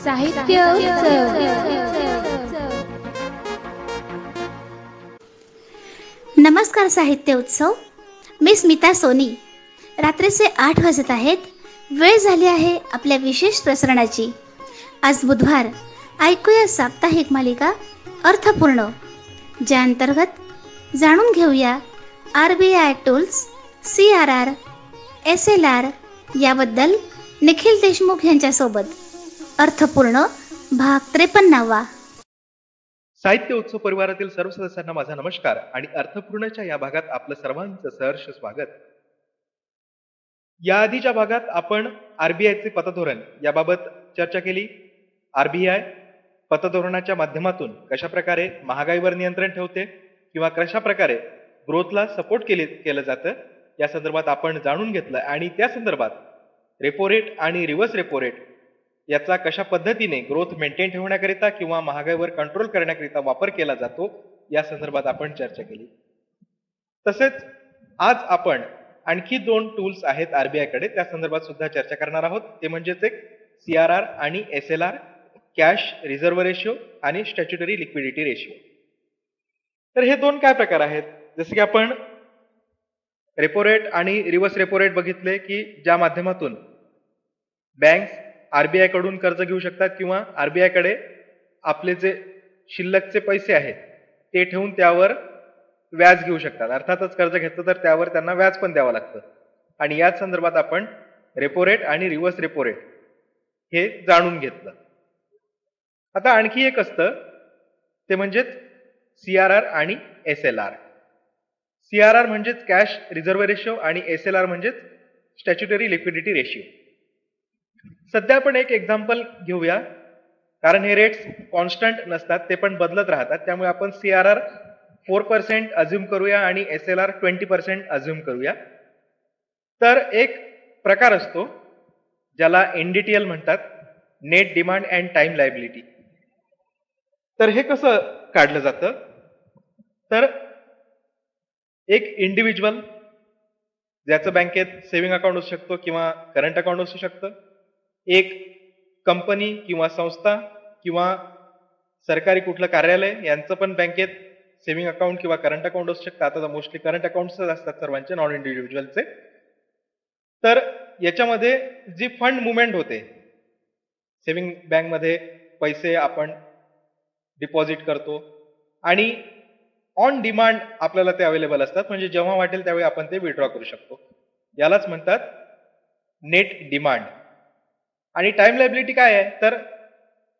साहित्य उत्सव. नमस्कार साहित्य उत्सव. मी स्मिता सोनी. रात्रीचे 8 वाजत आहेत. वेळ झाली आहे आपल्या विशेष प्रसारणाची. आज बुधवार. ऐकूया साप्ताहिक मालिका अर्थपूर्ण, ज्या अंतर्गत जाणून घेऊया RBI टूल्स, CRR, SLR याबद्दल निखिल देशमुख यांच्यासोबत. अर्थपूर्ण भाग 53. साहित्य उत्सव परिवारातील सर्व सदस्यांना माझा नमस्कार आणि अर्थपूर्णच्या या भागात आपलं सर्वांचं सहर्ष स्वागत. या आधीच्या भागात आपण RBIचे पतधोरण याबाबत चर्चा केली. RBI पतधोरणाच्या माध्यमातून कशा प्रकारे महागाईवर नियंत्रण ठेवते किंवा कशा प्रकारे ग्रोथला सपोर्ट केलं जातं या संदर्भात आपण जाणून घेतलं. आणि त्या संदर्भात रेपो रेट आणि रिव्हर्स रेपो रेट याचा कशा पद्धतीने ग्रोथ मेंटेन ठेवण्याकरिता किंवा महागाईवर कंट्रोल करण्याकरिता वापर केला जातो या संदर्भात आपण चर्चा केली. तसेच आज आपण आणखी 2 टूल्स आहेत RBI कडे, त्या संदर्भात सुद्धा चर्चा करणार आहोत. ते म्हणजेच एक CRR आणि SLR, कॅश रिझर्व्ह रेशिओ आणि स्टॅच्युटरी लिक्विडिटी रेशिओ. तर हे 2 काय प्रकार आहेत? जसे की आपण रेपो रेट आणि रिव्हर्स रेपो रेट बघितले की ज्या माध्यमातून बँक्स RBI कडून कर्ज घेऊ शकतात किंवा RBI कडे आपले जे शिल्लकचे पैसे आहेत ते ठेवून त्यावर व्याज घेऊ शकतात. अर्थातच कर्ज घेतलं तर त्यावर त्यांना व्याज पण द्यावं लागतं. आणि याच संदर्भात आपण रेपो रेट आणि रिव्हर्स रेपो रेट हे जाणून घेतलं. आता आणखी एक असतं ते म्हणजेच CRR आणि SLR. CRR म्हणजेच कॅश रिझर्व्ह रेशिओ आणि SLR म्हणजेच स्टॅच्युटरी लिक्विडिटी रेशिओ. सध्या आपण एक एक्झाम्पल घेऊया, कारण हे रेट्स कॉन्स्टंट नसतात, ते पण बदलत राहतात. त्यामुळे आपण CRR 4% अज्युम करूया आणि SLR 20% अज्युम करूया. तर एक प्रकार असतो ज्याला NDTL म्हणतात, net demand and time liability. तर हे कसं काढलं जातं? तर एक इंडिव्हिज्युअल ज्याचं बँकेत सेव्हिंग अकाउंट असू शकतो किंवा करंट अकाउंट असू शकतं, एक कंपनी किंवा संस्था किंवा सरकारी कुठलं कार्यालय यांचं पण बँकेत सेव्हिंग अकाउंट किंवा करंट अकाउंट असू शकतं. आता मोस्टली करंट अकाउंट्स असतात सर्वांचे, नॉन इंडिव्हिज्युअलचे. तर याच्यामध्ये जी फंड मुवमेंट होते, सेव्हिंग बँकमध्ये पैसे आपण डिपॉझिट करतो आणि ऑन डिमांड आपल्याला ते अवेलेबल असतात, म्हणजे जेव्हा वाटेल त्यावेळी आपण ते विड्रॉ करू शकतो. यालाच म्हणतात नेट डिमांड. आणि टाइम लायबिलिटी काय आहे? तर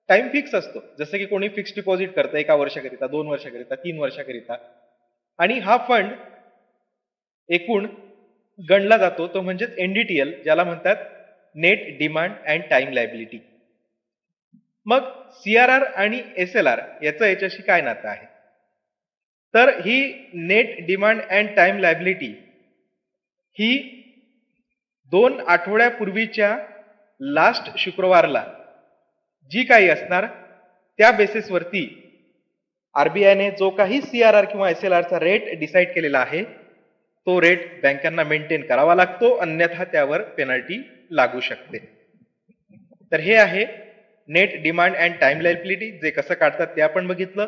टाइम फिक्स असतो. जसं की कोणी फिक्स डिपॉझिट करतं 1 वर्षाकरिता, 2 वर्षाकरिता, 3 वर्षाकरिता, आणि हा फंड एकूण गणला जातो, तो म्हणजेच NDTL, ज्याला म्हणतात net demand and time liability. मग CRR आणि SLR याचं याच्याशी काय नातं आहे? तर ही net demand and time liability ही 2 आठवड्यापूर्वीच्या लास्ट शुक्रवारला जी काही असणार त्या बेसिसवरती RBIने जो काही CRR किंवा SLRचा रेट डिसाईड केलेला आहे तो रेट बँकांना मेंटेन करावा लागतो, अन्यथा त्यावर पेनल्टी लागू शकते. तर हे आहे net demand and time liability. जे कसं काढतात ते आपण बघितलं.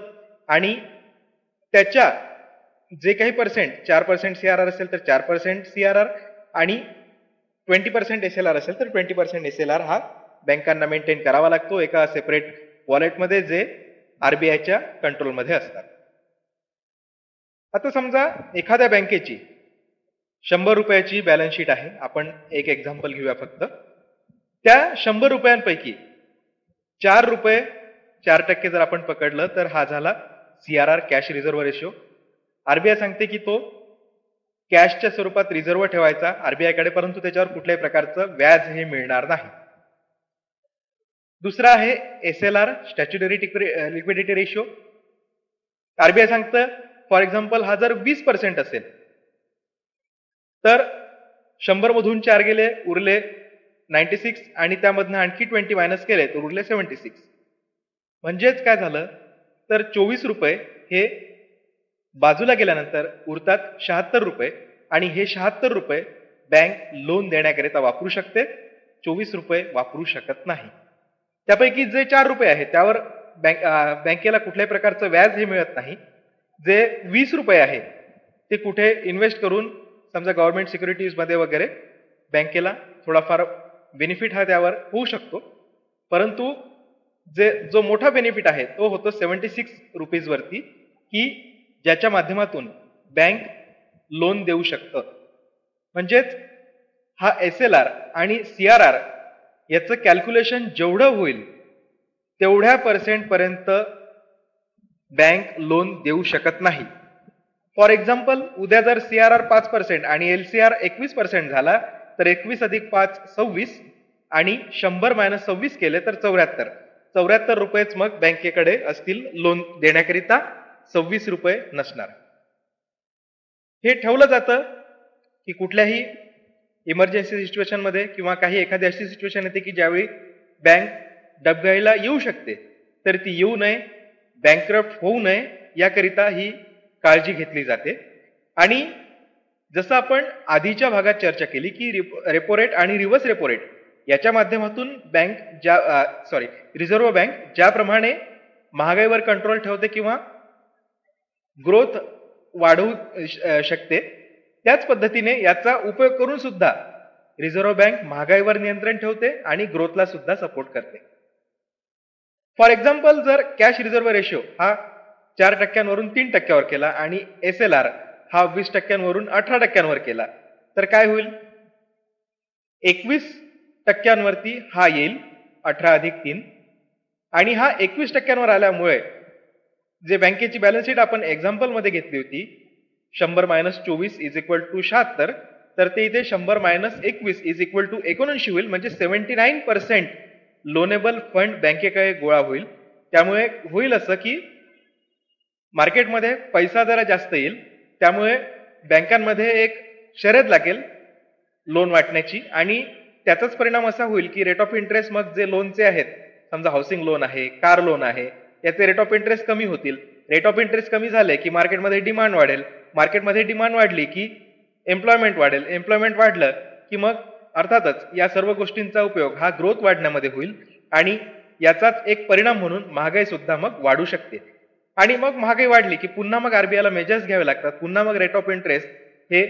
आणि त्याच्या जे काही पर्सेंट, 4% CRR असेल तर 4% CRR आणि 20% SLR असेल तर 20% SLR हा बँकांना मेंटेन करावा लागतो एका सेपरेट वॉलेटमध्ये, जे RBIच्या कंट्रोलमध्ये असतात. आता समजा एखाद्या बँकेची 100 रुपयाची बॅलन्स शीट आहे. आपण एक एक्झाम्पल घेऊया फक्त. त्या 100 रुपयांपैकी 4 रुपये 4% जर आपण पकडलं तर हा झाला CRR, cash reserve ratio. RBI सांगते की तो कॅशच्या स्वरूपात रिझर्व्ह ठेवायचा RBI कडे, परंतु त्याच्यावर कुठल्याही प्रकारचं व्याज हे मिळणार नाही. दुसरा आहे SLR, statutory liquidity ratio. RBI सांगतं फॉर एक्झाम्पल हा जर 20% असेल तर 100 मधून 4 गेले, उरले 96, आणि त्यामधनं आणखी 20 मायनस केले तर उरले 76. म्हणजेच काय झालं तर 24 रुपये हे बाजूला गेल्यानंतर उरतात 76 रुपये, आणि हे 76 रुपये बँक लोन देण्याकरिता वापरू शकते, 24 रुपये वापरू शकत नाही. त्यापैकी जे 4 रुपये आहेत त्यावर बँकेला कुठल्याही प्रकारचं व्याज हे मिळत नाही. जे 20 रुपये आहे ते कुठे इन्व्हेस्ट करून समजा गव्हर्नमेंट सिक्युरिटीजमध्ये वगैरे बँकेला थोडाफार बेनिफिट हा त्यावर होऊ शकतो. परंतु जो मोठा बेनिफिट आहे तो होतो 76 रुपीज वरती, की ज्याच्या माध्यमातून बँक लोन देऊ शकतं. म्हणजेच हा SLR आणि CRR याचं कॅल्क्युलेशन जेवढं होईल तेवढ्या पर्सेंटपर्यंत बँक लोन देऊ शकत नाही. फॉर एक्झाम्पल, उद्या जर CRR 5% आणि LCR 21% झाला तर 21 अधिक 5 26 आणि 100 - 26 केले तर 74 रुपयेच मग बँकेकडे असतील लोन देण्याकरिता, 26 रुपये नसणार. हे ठेवलं जातं की कुठल्याही इमर्जन्सी सिच्युएशन मध्ये किंवा काही एखादी अशी सिच्युएशन येते की ज्यावेळी बँक डबघाईला येऊ शकते, तर ती येऊ नये, बँकरप्ट होऊ नये याकरिता ही काळजी घेतली जाते. आणि जसं आपण आधीच्या भागात चर्चा केली की रेपो रेट आणि रिव्हर्स रेपो रेट याच्या माध्यमातून रिझर्व्ह बँक ज्याप्रमाणे महागाईवर कंट्रोल ठेवते किंवा ग्रोथ वाढवू शकते, त्याच पद्धतीने याचा उपयोग करून सुद्धा रिझर्व्ह बँक महागाईवर नियंत्रण ठेवते आणि ग्रोथला सुद्धा सपोर्ट करते. फॉर एक्झाम्पल, जर कॅश रिझर्व्ह रेशो हा 4% 3% केला आणि SLR हा 20% 18% केला तर काय होईल? 21% हा येईल 18 अधिक 3, आणि हा 21% आल्यामुळे जे बँकेची बॅलन्स शीट आपण एक्झाम्पल मध्ये घेतली होती 100 - 24 = 76, तर ते इथे 100 - 21 = 79 होईल. म्हणजे 79% लोनेबल फंड बँकेकडे गोळा होईल. त्यामुळे होईल असं की मार्केटमध्ये पैसा जरा जास्त येईल, त्यामुळे बँकांमध्ये एक शर्यत लागेल लोन वाटण्याची, आणि त्याचाच परिणाम असा होईल की रेट ऑफ इंटरेस्ट मग जे लोनचे आहेत, समजा हाऊसिंग लोन आहे, कार लोन आहे, याचे रेट ऑफ इंटरेस्ट कमी होतील. रेट ऑफ इंटरेस्ट कमी झाले की मार्केटमध्ये डिमांड वाढेल, मार्केटमध्ये डिमांड वाढली की एम्प्लॉयमेंट वाढेल, एम्प्लॉयमेंट वाढलं की मग अर्थातच या सर्व गोष्टींचा उपयोग हा ग्रोथ वाढण्यामध्ये होईल, आणि याचाच एक परिणाम म्हणून महागाई सुद्धा मग वाढू शकते. आणि मग महागाई वाढली की पुन्हा मग RBIला मेजर्स घ्यावे लागतात, पुन्हा मग रेट ऑफ इंटरेस्ट हे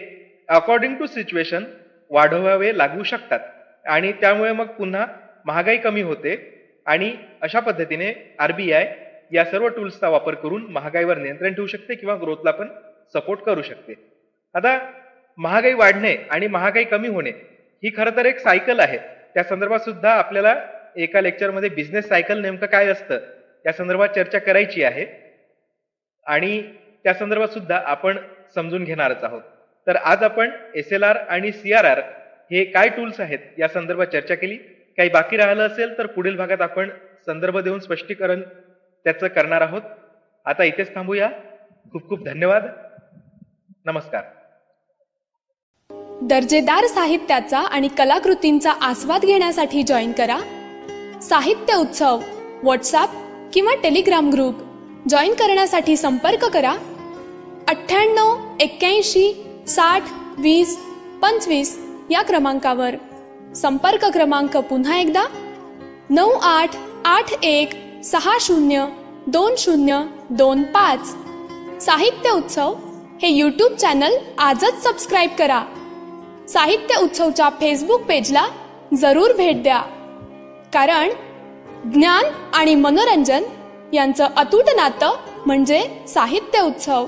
अकॉर्डिंग टू सिच्युएशन वाढवावे लागू शकतात, आणि त्यामुळे मग पुन्हा महागाई कमी होते. आणि अशा पद्धतीने RBI या सर्व टूल्सचा वापर करून महागाईवर नियंत्रण ठेवू शकते किंवा ग्रोथला पण सपोर्ट करू शकते. आता महागाई वाढणे आणि महागाई कमी होणे ही खरं तर एक सायकल आहे. त्या संदर्भात सुद्धा आपल्याला एका लेक्चरमध्ये बिझनेस सायकल नेमकं काय असतं त्या संदर्भात चर्चा करायची आहे, आणि त्या संदर्भात सुद्धा आपण समजून घेणारच आहोत. तर आज आपण SLR आणि CRR हे काय टूल्स आहेत या संदर्भात चर्चा केली. काही बाकी राहिलं असेल तर पुढील भागात आपण संदर्भ देऊन स्पष्टीकरण त्याचं करणार आहोत. आता इथेच थांबूया. खूप खूप धन्यवाद. नमस्कार. दर्जेदार साहित्याचा आणि कलाकृतींचा आस्वाद घेण्यासाठी जॉईन करा साहित्य उत्सव व्हॉट्सॲप किंवा टेलिग्राम ग्रुप. जॉईन करण्यासाठी संपर्क करा 98 81 60 20 25 या क्रमांकावर. संपर्क क्रमांक पुन्हा एकदा 9881 60 2025. साहित्य उत्सव हे YouTube चॅनल आजच सबस्क्राईब करा. साहित्य उत्सवच्या फेसबुक पेजला जरूर भेट द्या, कारण ज्ञान आणि मनोरंजन यांचं अतूट नातं म्हणजे साहित्य उत्सव.